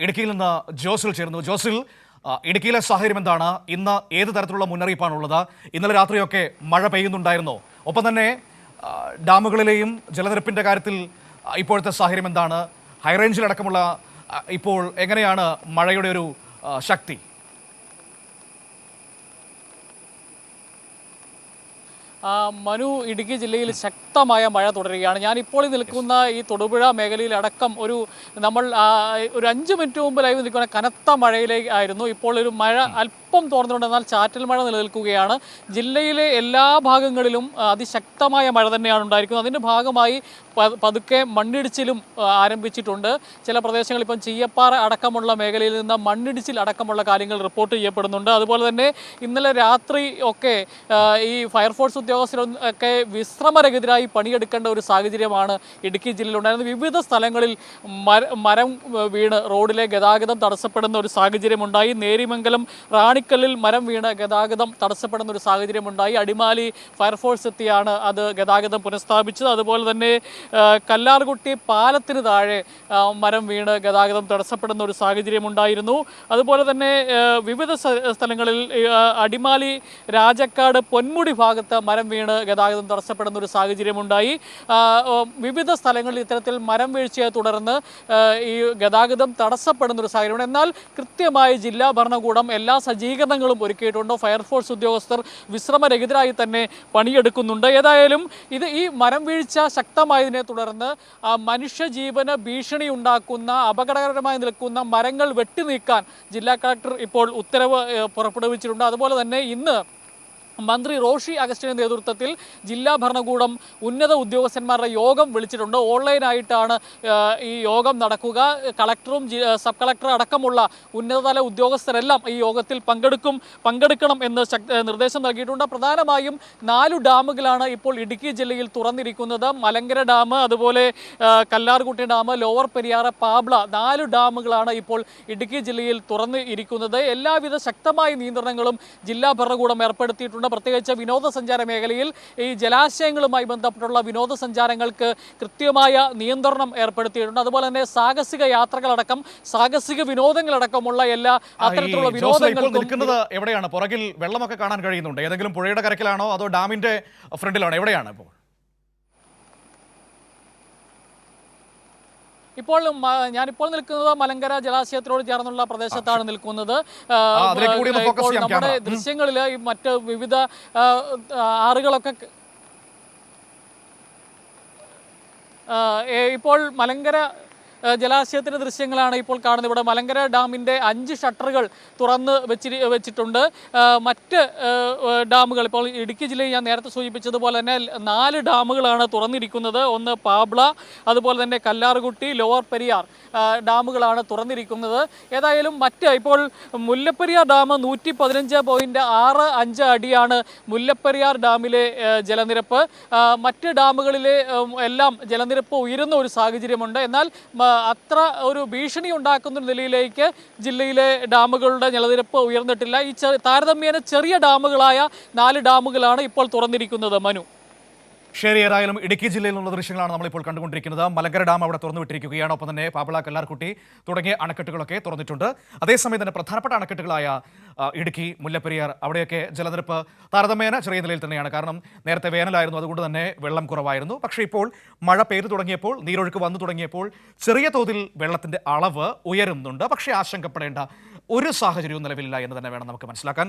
ഇടുക്കിയിൽ നിന്ന് ജോസിൽ ചേർന്നു. ജോസിൽ, ഇടുക്കിയിലെ സാഹചര്യം എന്താണ്? ഇന്ന് ഏത് തരത്തിലുള്ള മുന്നറിയിപ്പാണുള്ളത്? ഇന്നലെ രാത്രിയൊക്കെ മഴ പെയ്യുന്നുണ്ടായിരുന്നോ? ഒപ്പം തന്നെ ഡാമുകളിലെയും ജലനിരപ്പിൻ്റെ കാര്യത്തിൽ ഇപ്പോഴത്തെ സാഹചര്യം എന്താണ്? ഹൈറേഞ്ചിലടക്കമുള്ള ഇപ്പോൾ എങ്ങനെയാണ് മഴയുടെ ഒരു ശക്തി? മനു, ഇടുക്കി ജില്ലയിൽ ശക്തമായ മഴ തുടരുകയാണ്. ഞാനിപ്പോൾ നിൽക്കുന്ന ഈ തൊടുപുഴ മേഖലയിലടക്കം നമ്മൾ ഒരു 5 മിനിറ്റ് മുമ്പ് ലൈവ് നിൽക്കുന്ന കനത്ത മഴയിലേക്കായിരുന്നു. ഇപ്പോൾ ഒരു മഴ അല്പം തോർന്നിട്ടുണ്ട്, എന്നാൽ ചാറ്റൽ മഴ നിലനിൽക്കുകയാണ്. ജില്ലയിലെ എല്ലാ ഭാഗങ്ങളിലും അതിശക്തമായ മഴ തന്നെയാണ് ഉണ്ടായിരിക്കുന്നത്. അതിൻ്റെ ഭാഗമായി പതുക്കെ മണ്ണിടിച്ചിലും ആരംഭിച്ചിട്ടുണ്ട്. ചില പ്രദേശങ്ങളിൽ ഇപ്പം ചീയപ്പാറ അടക്കമുള്ള മേഖലയിൽ നിന്ന് മണ്ണിടിച്ചിൽ അടക്കമുള്ള കാര്യങ്ങൾ റിപ്പോർട്ട് ചെയ്യപ്പെടുന്നുണ്ട്. അതുപോലെ തന്നെ ഇന്നലെ രാത്രി ഒക്കെ ഈ ഫയർഫോഴ്സ് ഉദ്യോഗസ്ഥരൊക്കെ വിശ്രമരഹിതരായി പണിയെടുക്കേണ്ട ഒരു സാഹചര്യമാണ് ഇടുക്കി ജില്ലയിലുണ്ടായിരുന്നത്. വിവിധ സ്ഥലങ്ങളിൽ മരം വീണ് റോഡിലെ ഗതാഗതം തടസ്സപ്പെടുന്ന ഒരു സാഹചര്യമുണ്ടായി. നേരിമംഗലം റാണിക്കല്ലിൽ മരം വീണ് ഗതാഗതം തടസ്സപ്പെടുന്ന ഒരു സാഹചര്യമുണ്ടായി. അടിമാലി ഫയർഫോഴ്സ് എത്തിയാണ് അത് ഗതാഗതം പുനഃസ്ഥാപിച്ചത്. അതുപോലെ തന്നെ കല്ലാർകുട്ടി പാലത്തിന് താഴെ മരം വീണ് ഗതാഗതം തടസ്സപ്പെടുന്ന ഒരു സാഹചര്യമുണ്ടായിരുന്നു. അതുപോലെ തന്നെ വിവിധ സ്ഥലങ്ങളിൽ അടിമാലി രാജക്കാട് പൊന്മുടി ഭാഗത്ത് മരം വീണ് ഗതാഗതം തടസ്സപ്പെടുന്ന ഒരു സാഹചര്യമുണ്ടായി. വിവിധ സ്ഥലങ്ങളിൽ ഇത്തരത്തിൽ മരം വീഴ്ചയെ തുടർന്ന് ഈ ഗതാഗതം തടസ്സപ്പെടുന്ന ഒരു സാഹചര്യമുണ്ട്. എന്നാൽ കൃത്യമായി ജില്ലാ ഭരണകൂടം എല്ലാ സജ്ജീകരണങ്ങളും ഒരുക്കിയിട്ടുണ്ട്. ഫയർഫോഴ്സ് ഉദ്യോഗസ്ഥർ വിശ്രമരഹിതരായി തന്നെ പണിയെടുക്കുന്നുണ്ട്. ഏതായാലും ഈ മരം വീഴ്ച ശക്തമായതിനെ തുടർന്ന് മനുഷ്യജീവന് ഭീഷണി ഉണ്ടാക്കുന്ന അപകടകരമായി നിൽക്കുന്ന മരങ്ങൾ വെട്ടിനീക്കാൻ ജില്ലാ കളക്ടർ ഇപ്പോൾ ഉത്തരവ് പുറപ്പെടുവിച്ചിട്ടുണ്ട്. അതുപോലെ തന്നെ ഇന്ന് മന്ത്രി റോഷി അഗസ്റ്റിൻ്റെ നേതൃത്വത്തിൽ ജില്ലാ ഭരണകൂടം ഉന്നത ഉദ്യോഗസ്ഥന്മാരുടെ യോഗം വിളിച്ചിട്ടുണ്ട്. ഓൺലൈനായിട്ടാണ് ഈ യോഗം നടക്കുക. കളക്ടറും സബ് കളക്ടർ അടക്കമുള്ള ഉന്നതതല ഉദ്യോഗസ്ഥരെല്ലാം ഈ യോഗത്തിൽ പങ്കെടുക്കണം എന്ന് നിർദ്ദേശം നൽകിയിട്ടുണ്ട്. പ്രധാനമായും 4 ഡാമുകളാണ് ഇപ്പോൾ ഇടുക്കി ജില്ലയിൽ തുറന്നിരിക്കുന്നത്. മലങ്കര ഡാം, അതുപോലെ കല്ലാർകുട്ടി ഡാം, ലോവർ പെരിയാർ, പാബ്ല, 4 ഡാമുകളാണ് ഇപ്പോൾ ഇടുക്കി ജില്ലയിൽ തുറന്ന് ഇരിക്കുന്നത്. എല്ലാവിധ ശക്തമായ നിയന്ത്രണങ്ങളും ജില്ലാ ഭരണകൂടം ഏർപ്പെടുത്തിയിട്ടുണ്ട്. പ്രത്യേകിച്ച് വിനോദസഞ്ചാര മേഖലയിൽ ഈ ജലാശയങ്ങളുമായി ബന്ധപ്പെട്ടുള്ള വിനോദസഞ്ചാരങ്ങൾക്ക് കൃത്യമായ നിയന്ത്രണം ഏർപ്പെടുത്തിയിട്ടുണ്ട്. അതുപോലെ തന്നെ സാഹസിക യാത്രകളടക്കം സാഹസിക വിനോദങ്ങളടക്കമുള്ള എല്ലാ അത്തരത്തിലുള്ള വിനോദങ്ങളും നിൽക്കുന്നത് എവിടെയാണ്? പുറകിൽ വെള്ളമൊക്കെ കാണാൻ കഴിയുന്നുണ്ട്. ഏതെങ്കിലും പുഴയുടെ കരക്കിലാണോ അതോ ഡാമിന്റെ ഫ്രണ്ടിലാണോ? എവിടെയാണ് ഇപ്പോൾ? ഞാനിപ്പോൾ നിൽക്കുന്നത് മലങ്കര ജലാശയത്തിനോട് ചേർന്നുള്ള പ്രദേശത്താണ് നിൽക്കുന്നത്. നമ്മുടെ ദൃശ്യങ്ങളിൽ ഈ മറ്റ് വിവിധ ആറുകളൊക്കെ ഇപ്പോൾ മലങ്കര ജലാശയത്തിൻ്റെ ദൃശ്യങ്ങളാണ് ഇപ്പോൾ കാണുന്നത്. ഇവിടെ മലങ്കര ഡാമിൻ്റെ 5 ഷട്ടറുകൾ തുറന്ന് വെച്ചിട്ടുണ്ട്. മറ്റ് ഡാമുകൾ ഇപ്പോൾ ഇടുക്കി ജില്ലയിൽ ഞാൻ നേരത്തെ സൂചിപ്പിച്ചതുപോലെ തന്നെ 4 ഡാമുകളാണ് തുറന്നിരിക്കുന്നത്. ഒന്ന് പാബ്ല, അതുപോലെ തന്നെ കല്ലാർകുട്ടി, ലോവർ പെരിയാർ ഡാമുകളാണ് തുറന്നിരിക്കുന്നത്. ഏതായാലും ഇപ്പോൾ മുല്ലപ്പെരിയാർ ഡാം 115.65 അടിയാണ് മുല്ലപ്പെരിയാർ ഡാമിലെ ജലനിരപ്പ്. മറ്റ് ഡാമുകളിലെ എല്ലാം ജലനിരപ്പ് ഉയരുന്ന ഒരു സാഹചര്യമുണ്ട്. എന്നാൽ അത്ര ഒരു ഭീഷണി ഉണ്ടാക്കുന്ന നിലയിലേക്ക് ജില്ലയിലെ ഡാമുകളുടെ ജലനിരപ്പ് ഉയർന്നിട്ടില്ല. ഈ താരതമ്യേന ചെറിയ ഡാമുകളായ 4 ഡാമുകളാണ് ഇപ്പോൾ തുറന്നിരിക്കുന്നത്. മനു, ശരി. ഏതായാലും ഇടുക്കി ജില്ലയിൽ നിന്നുള്ള ദൃശ്യങ്ങളാണ് നമ്മളിപ്പോൾ കണ്ടുകൊണ്ടിരിക്കുന്നത്. മലങ്കര ഡാം അവിടെ തുറന്നു വിട്ടിരിക്കുകയാണ്. ഒപ്പം തന്നെ പാബ്ല, കല്ലാർകുട്ടി തുടങ്ങിയ അണക്കെട്ടുകളൊക്കെ തുറന്നിട്ടുണ്ട്. അതേസമയം തന്നെ പ്രധാനപ്പെട്ട അണക്കെട്ടുകളായ ഇടുക്കി, മുല്ലപ്പെരിയാർ, അവിടെയൊക്കെ ജലനിരപ്പ് താരതമ്യേന ചെറിയ നിലയിൽ തന്നെയാണ്. കാരണം നേരത്തെ വേനലായിരുന്നു, അതുകൊണ്ട് തന്നെ വെള്ളം കുറവായിരുന്നു. പക്ഷേ ഇപ്പോൾ മഴ പെയ്തു തുടങ്ങിയപ്പോൾ, നീരൊഴുക്ക് വന്നു തുടങ്ങിയപ്പോൾ ചെറിയ തോതിൽ വെള്ളത്തിൻ്റെ അളവ് ഉയരുന്നുണ്ട്. പക്ഷേ ആശങ്കപ്പെടേണ്ട ഒരു സാഹചര്യവും നിലവിലില്ല എന്ന് തന്നെ വേണം നമുക്ക് മനസ്സിലാക്കാൻ.